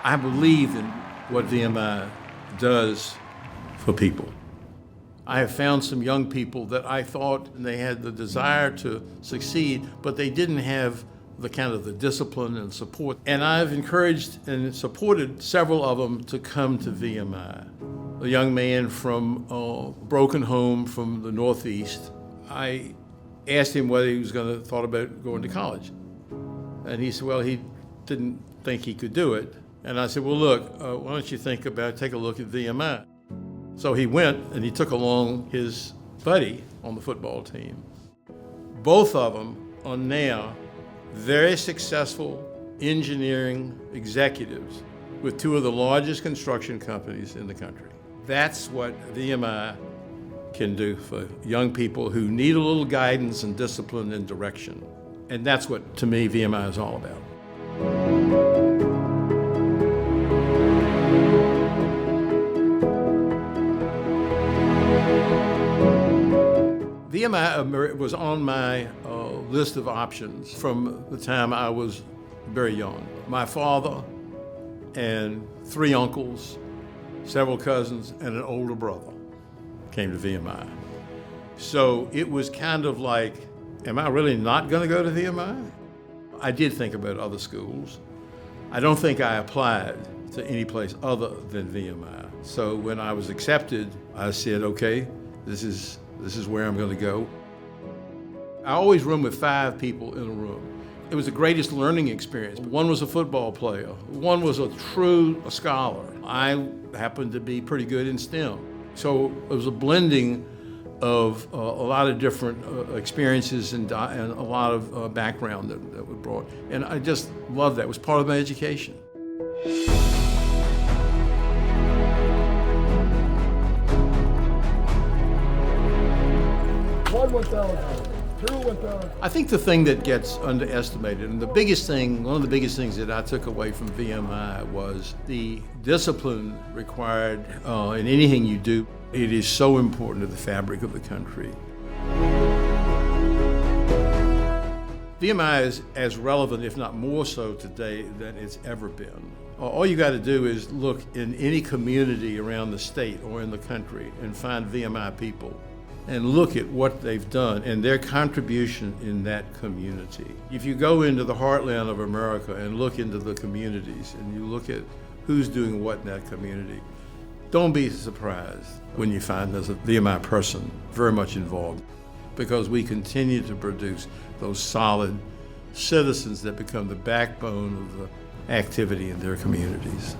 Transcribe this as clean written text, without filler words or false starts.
I believe in what VMI does for people. I have found some young people that I thought they had the desire to succeed, but they didn't have the kind of the discipline and support. And I've encouraged and supported several of them to come to VMI. A young man from a broken home from the Northeast, I asked him whether he was thought about going to college. And he said, well, he didn't think he could do it. And I said, well, look, why don't you take a look at VMI? So he went and he took along his buddy on the football team. Both of them are now very successful engineering executives with two of the largest construction companies in the country. That's what VMI can do for young people who need a little guidance and discipline and direction. And that's what, to me, VMI is all about. VMI was on my list of options from the time I was very young. My father and 3 uncles, several cousins, and an older brother came to VMI. So it was kind of like, am I really not going to go to VMI? I did think about other schools. I don't think I applied to any place other than VMI. So when I was accepted, I said, okay, this is where I'm going to go. I always room with 5 people in a room. It was the greatest learning experience. One was a football player. One was a true scholar. I happened to be pretty good in STEM. So it was a blending of a lot of different experiences and a lot of background that was brought. And I just loved that. It was part of my education. I think the thing that gets underestimated, and one of the biggest things that I took away from VMI was the discipline required in anything you do. It is so important to the fabric of the country. VMI is as relevant, if not more so today than it's ever been. All you got to do is look in any community around the state or in the country and find VMI people and look at what they've done and their contribution in that community. If you go into the heartland of America and look into the communities and you look at who's doing what in that community, don't be surprised when you find there's a VMI person very much involved, because we continue to produce those solid citizens that become the backbone of the activity in their communities.